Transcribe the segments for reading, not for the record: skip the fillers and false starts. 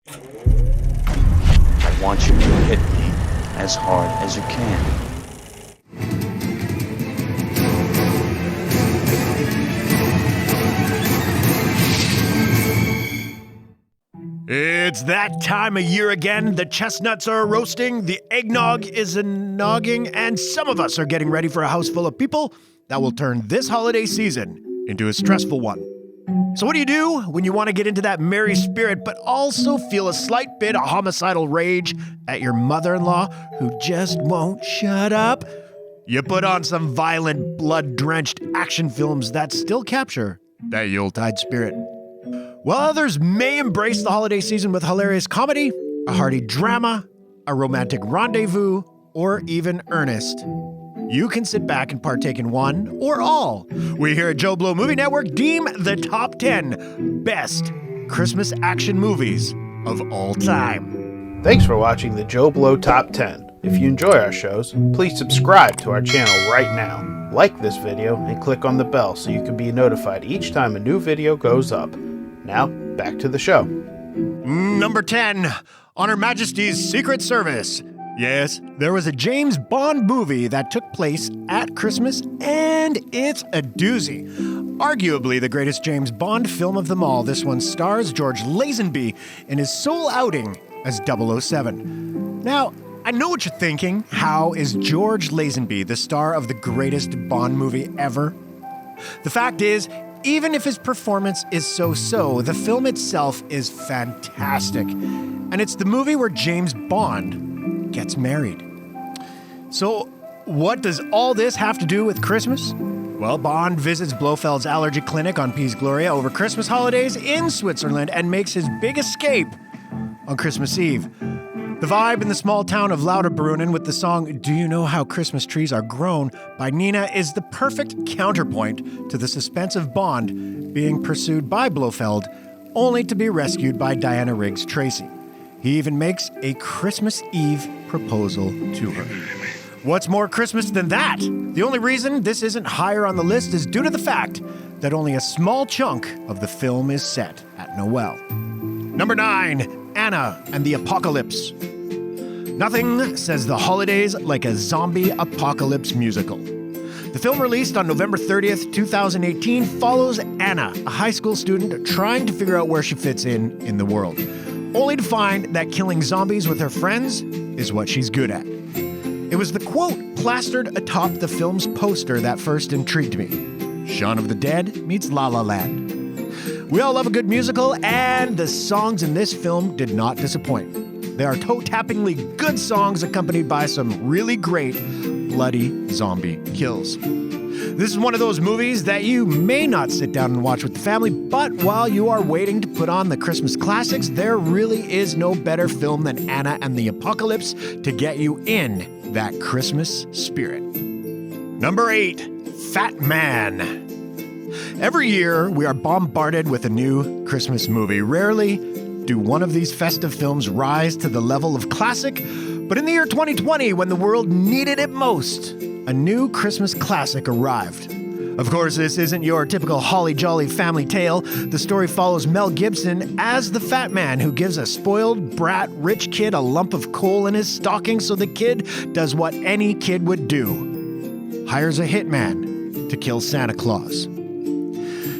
I want you to hit me as hard as you can. It's that time of year again. The chestnuts are roasting, the eggnog is a-nogging, and some of us are getting ready for a house full of people that will turn this holiday season into a stressful one. So what do you do when you want to get into that merry spirit but also feel a slight bit of homicidal rage at your mother-in-law who just won't shut up? You put on some violent, blood-drenched action films that still capture that Yuletide spirit. While others may embrace the holiday season with hilarious comedy, a hearty drama, a romantic rendezvous, or even Ernest, you can sit back and partake in one or all. We here at Joblo Movie Network deem the top 10 best Christmas action movies of all time. Thanks for watching the Joblo Top 10. If you enjoy our shows, please subscribe to our channel right now. Like this video and click on the bell so you can be notified each time a new video goes up. Now, back to the show. Number 10, on Her Majesty's Secret Service. Yes, there was a James Bond movie that took place at Christmas, and it's a doozy. Arguably the greatest James Bond film of them all, this one stars George Lazenby in his sole outing as 007. Now, I know what you're thinking. How is George Lazenby the star of the greatest Bond movie ever? The fact is, even if his performance is so-so, the film itself is fantastic. And it's the movie where James Bond gets married. So, what does all this have to do with Christmas? Well, Bond visits Blofeld's allergy clinic on Piz Gloria over Christmas holidays in Switzerland and makes his big escape on Christmas Eve. The vibe in the small town of Lauterbrunnen with the song Do You Know How Christmas Trees Are Grown by Nina is the perfect counterpoint to the suspense of Bond being pursued by Blofeld, only to be rescued by Diana Riggs Tracy. He even makes a Christmas Eve proposal to her. What's more Christmas than that? The only reason this isn't higher on the list is due to the fact that only a small chunk of the film is set at Noel. Number 9. Anna and the Apocalypse. Nothing says the holidays like a zombie apocalypse musical. The film, released on November 30th, 2018, follows Anna, a high school student trying to figure out where she fits in the world, only to find that killing zombies with her friends is what she's good at. It was the quote plastered atop the film's poster that first intrigued me. Shaun of the Dead meets La La Land. We all love a good musical, and the songs in this film did not disappoint. They are toe-tappingly good songs accompanied by some really great bloody zombie kills. This is one of those movies that you may not sit down and watch with the family, but while you are waiting to put on the Christmas classics, there really is no better film than Anna and the Apocalypse to get you in that Christmas spirit. Number 8, Fat Man. Every year, we are bombarded with a new Christmas movie. Rarely do one of these festive films rise to the level of classic, but in the year 2020, when the world needed it most, a new Christmas classic arrived. Of course, this isn't your typical holly jolly family tale. The story follows Mel Gibson as the fat man who gives a spoiled brat rich kid a lump of coal in his stocking so the kid does what any kid would do: hires a hitman to kill Santa Claus.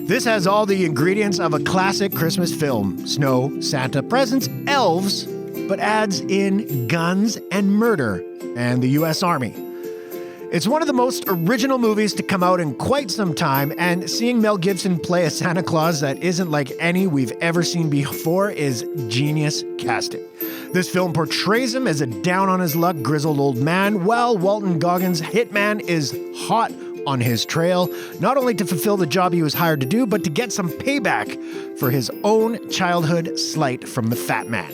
This has all the ingredients of a classic Christmas film: snow, Santa, presents, elves, but adds in guns and murder and the U.S. Army. It's one of the most original movies to come out in quite some time, and seeing Mel Gibson play a Santa Claus that isn't like any we've ever seen before is genius casting. This film portrays him as a down-on-his-luck, grizzled old man, while Walton Goggins' hitman is hot on his trail, not only to fulfill the job he was hired to do, but to get some payback for his own childhood slight from the fat man.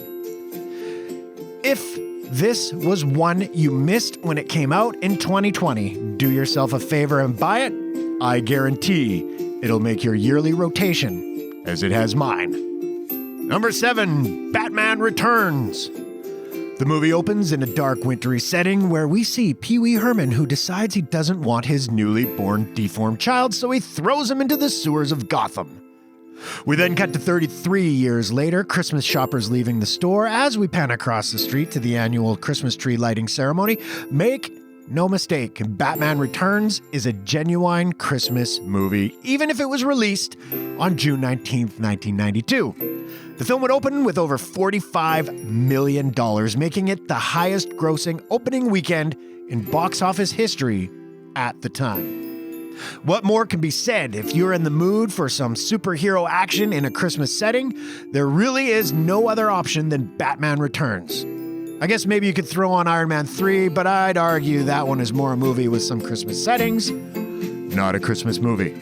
If this was one you missed when it came out in 2020, do yourself a favor and buy it. I guarantee it'll make your yearly rotation, as it has mine. Number 7, Batman Returns. The movie opens in a dark, wintry setting where we see Pee Wee Herman, who decides he doesn't want his newly born deformed child, so he throws him into the sewers of Gotham. We then cut to 33 years later, Christmas shoppers leaving the store as we pan across the street to the annual Christmas tree lighting ceremony. Make no mistake, Batman Returns is a genuine Christmas movie, even if it was released on June 19th, 1992. The film would open with over $45 million, making it the highest grossing opening weekend in box office history at the time. What more can be said? If you're in the mood for some superhero action in a Christmas setting, there really is no other option than Batman Returns. I guess maybe you could throw on Iron Man 3, but I'd argue that one is more a movie with some Christmas settings, not a Christmas movie.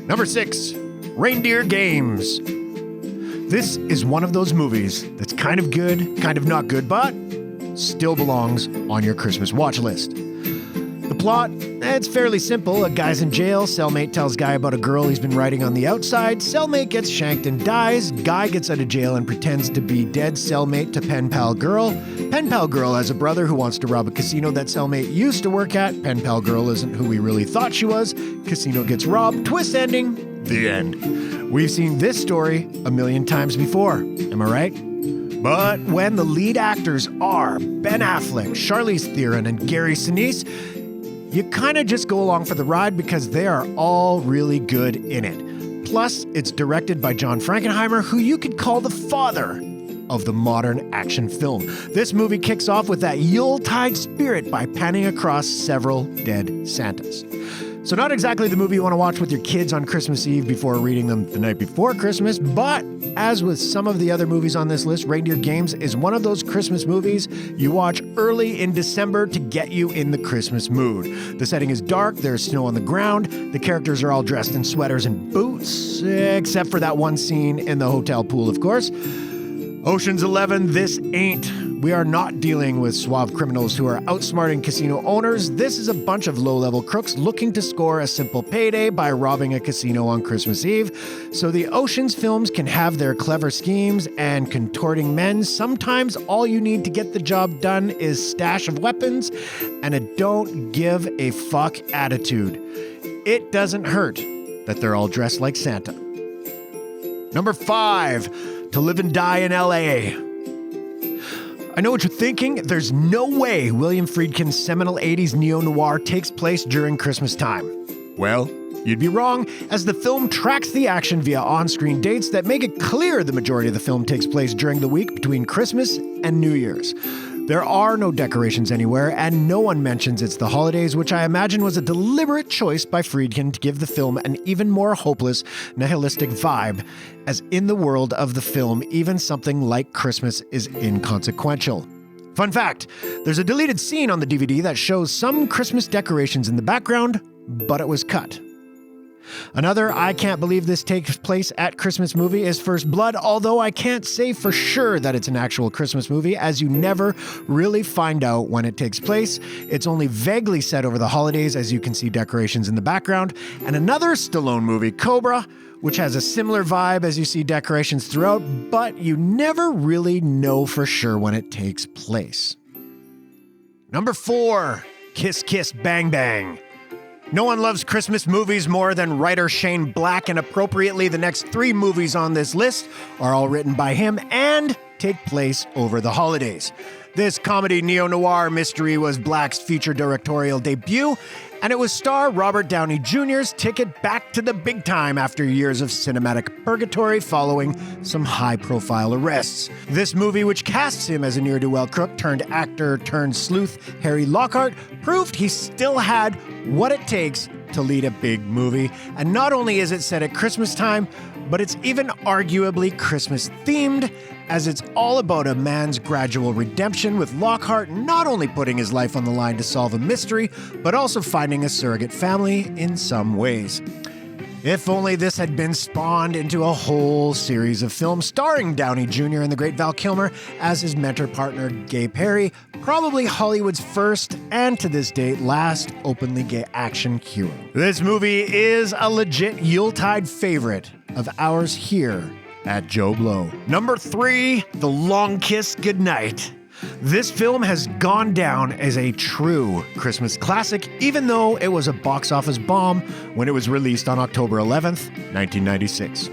Number 6, Reindeer Games. This is one of those movies that's kind of good, kind of not good, but still belongs on your Christmas watch list. The plot, it's fairly simple. A guy's in jail. Cellmate tells guy about a girl he's been writing on the outside. Cellmate gets shanked and dies. Guy gets out of jail and pretends to be dead cellmate to pen pal girl. Pen pal girl has a brother who wants to rob a casino that cellmate used to work at. Pen pal girl isn't who we really thought she was. Casino gets robbed. Twist ending. The end. We've seen this story a million times before. Am I right? But when the lead actors are Ben Affleck, Charlize Theron, and Gary Sinise, you kind of just go along for the ride because they are all really good in it. Plus, it's directed by John Frankenheimer, who you could call the father of the modern action film. This movie kicks off with that Yuletide spirit by panning across several dead Santas. So not exactly the movie you want to watch with your kids on Christmas Eve before reading them the night before Christmas, but as with some of the other movies on this list, Reindeer Games is one of those Christmas movies you watch early in December to get you in the Christmas mood. The setting is dark, there's snow on the ground, the characters are all dressed in sweaters and boots, except for that one scene in the hotel pool, of course. Ocean's 11, this ain't. We are not dealing with suave criminals who are outsmarting casino owners. This is a bunch of low-level crooks looking to score a simple payday by robbing a casino on Christmas Eve. So the Ocean's films can have their clever schemes and contorting men. Sometimes all you need to get the job done is stash of weapons and a don't give a fuck attitude. It doesn't hurt that they're all dressed like Santa. Number 5, To Live and Die in L.A. I know what you're thinking. There's no way William Friedkin's seminal 80s neo-noir takes place during Christmas time. Well, you'd be wrong, as the film tracks the action via on-screen dates that make it clear the majority of the film takes place during the week between Christmas and New Year's. There are no decorations anywhere, and no one mentions it's the holidays, which I imagine was a deliberate choice by Friedkin to give the film an even more hopeless, nihilistic vibe, as in the world of the film, even something like Christmas is inconsequential. Fun fact, there's a deleted scene on the DVD that shows some Christmas decorations in the background, but it was cut. Another I can't believe this takes place at Christmas movie is First Blood, although I can't say for sure that it's an actual Christmas movie, as you never really find out when it takes place. It's only vaguely set over the holidays, as you can see decorations in the background. And another Stallone movie, Cobra, which has a similar vibe as you see decorations throughout, but you never really know for sure when it takes place. Number 4, Kiss Kiss Bang Bang. No one loves Christmas movies more than writer Shane Black, and appropriately, the next 3 movies on this list are all written by him and take place over the holidays. This comedy neo-noir mystery was Black's feature directorial debut, and it was star Robert Downey Jr.'s ticket back to the big time after years of cinematic purgatory following some high-profile arrests. This movie, which casts him as a ne'er-do-well crook turned actor turned sleuth Harry Lockhart, proved he still had what it takes to lead a big movie. And not only is it set at Christmas time, but it's even arguably Christmas themed, as it's all about a man's gradual redemption, with Lockhart not only putting his life on the line to solve a mystery, but also finding a surrogate family in some ways. If only this had been spawned into a whole series of films starring Downey Jr. and the great Val Kilmer as his mentor partner Gay Perry, probably Hollywood's first and to this date last openly gay action hero. This movie is a legit Yuletide favorite of ours here at Joblo. Number 3, The Long Kiss Goodnight. This film has gone down as a true Christmas classic, even though it was a box office bomb when it was released on October 11th, 1996.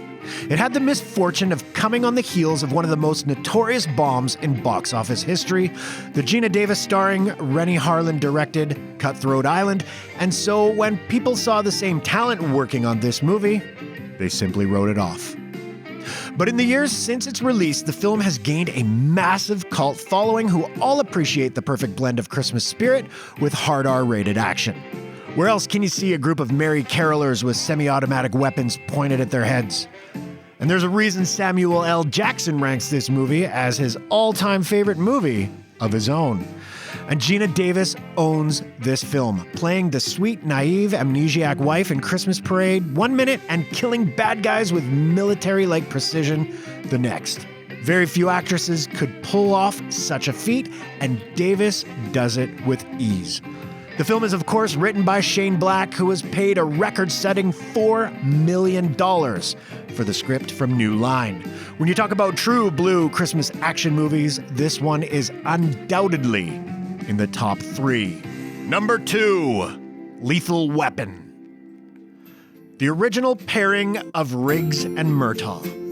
It had the misfortune of coming on the heels of one of the most notorious bombs in box office history, the Geena Davis starring, Rennie Harlan directed Cutthroat Island, and so when people saw the same talent working on this movie, they simply wrote it off. But in the years since its release, the film has gained a massive cult following who all appreciate the perfect blend of Christmas spirit with hard R-rated action. Where else can you see a group of merry carolers with semi-automatic weapons pointed at their heads? And there's a reason Samuel L. Jackson ranks this movie as his all-time favorite movie of his own. And Geena Davis owns this film, playing the sweet, naive, amnesiac wife in Christmas Parade 1 minute and killing bad guys with military-like precision the next. Very few actresses could pull off such a feat, and Davis does it with ease. The film is, of course, written by Shane Black, who was paid a record-setting $4 million for the script from New Line. When you talk about true blue Christmas action movies, this one is undoubtedly in the top 3. Number 2, Lethal Weapon. The original pairing of Riggs and Murtaugh.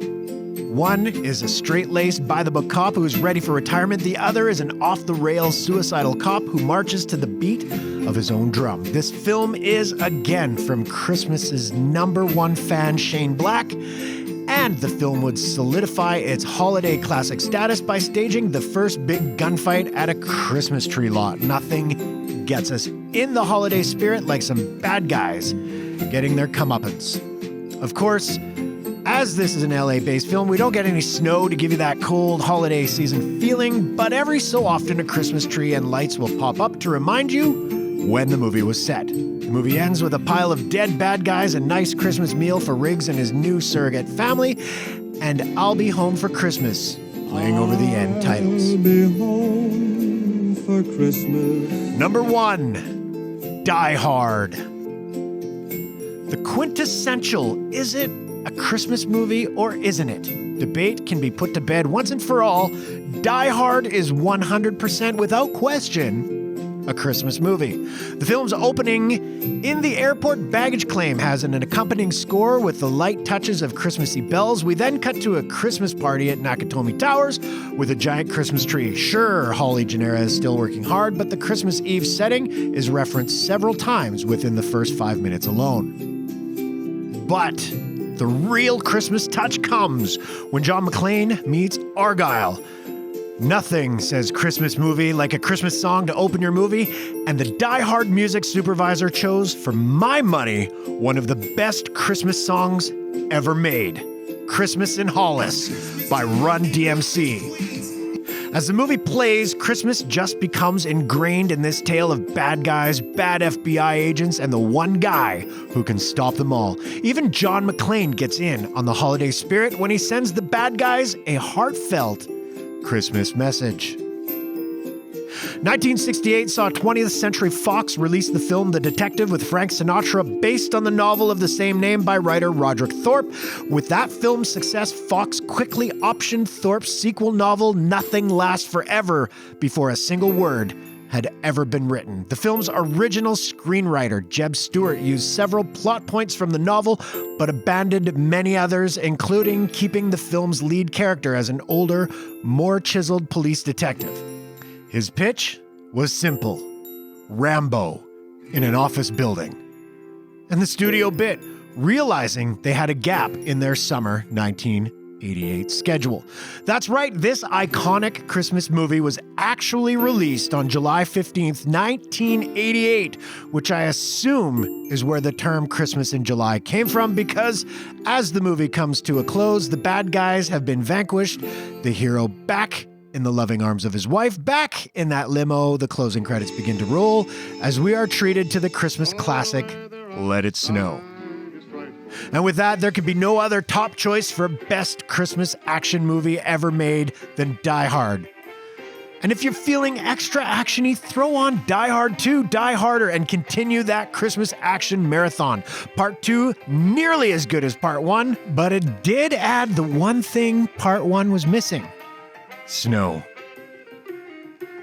One is a straight-laced, by-the-book cop who is ready for retirement. The other is an off-the-rails, suicidal cop who marches to the beat of his own drum. This film is, again, from Christmas's #1 fan, Shane Black, and the film would solidify its holiday classic status by staging the first big gunfight at a Christmas tree lot. Nothing gets us in the holiday spirit like some bad guys getting their comeuppance. Of course, as this is an LA-based film, we don't get any snow to give you that cold holiday season feeling, but every so often a Christmas tree and lights will pop up to remind you when the movie was set. The movie ends with a pile of dead bad guys, a nice Christmas meal for Riggs and his new surrogate family, and I'll Be Home for Christmas, playing over the end titles. I'll be home for Christmas. Number 1, Die Hard. The quintessential, is it a Christmas movie or isn't it? Debate can be put to bed once and for all. Die Hard is 100% without question a Christmas movie. The film's opening in the airport baggage claim has an accompanying score with the light touches of Christmassy bells. We then cut to a Christmas party at Nakatomi Towers with a giant Christmas tree. Sure, Holly Gennaro is still working hard, but the Christmas Eve setting is referenced several times within the first 5 minutes alone. But the real Christmas touch comes when John McClane meets Argyle. Nothing says Christmas movie like a Christmas song to open your movie, and the Die Hard music supervisor chose, for my money, one of the best Christmas songs ever made, Christmas in Hollis by Run DMC. As the movie plays, Christmas just becomes ingrained in this tale of bad guys, bad FBI agents, and the one guy who can stop them all. Even John McClane gets in on the holiday spirit when he sends the bad guys a heartfelt Christmas message. 1968 saw 20th Century Fox release the film The Detective with Frank Sinatra, based on the novel of the same name by writer Roderick Thorpe. With that film's success, Fox quickly optioned Thorpe's sequel novel Nothing Lasts Forever before a single word had ever been written. The film's original screenwriter, Jeb Stewart, used several plot points from the novel, but abandoned many others, including keeping the film's lead character as an older, more chiseled police detective. His pitch was simple: Rambo in an office building. And the studio bit, realizing they had a gap in their summer 1988 schedule. That's right, this iconic Christmas movie was actually released on July 15th, 1988, which I assume is where the term Christmas in July came from, because as the movie comes to a close, the bad guys have been vanquished, the hero back in the loving arms of his wife, back in that limo. The closing credits begin to roll as we are treated to the Christmas classic, Let It Snow. And with that, there could be no other top choice for best Christmas action movie ever made than Die Hard. And if you're feeling extra actiony, throw on Die Hard 2, Die Harder, and continue that Christmas action marathon. Part 2, nearly as good as Part 1, but it did add the one thing Part 1 was missing: snow.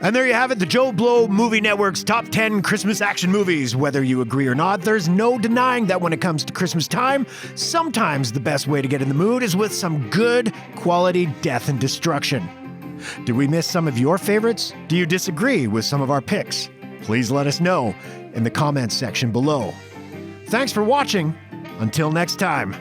And there you have it, the Joblo Movie Network's top 10 Christmas action movies. Whether you agree or not, there's no denying that when it comes to Christmas time, sometimes the best way to get in the mood is with some good quality death and destruction. Did we miss some of your favorites? Do you disagree with some of our picks? Please let us know in the comments section below. Thanks for watching. Until next time.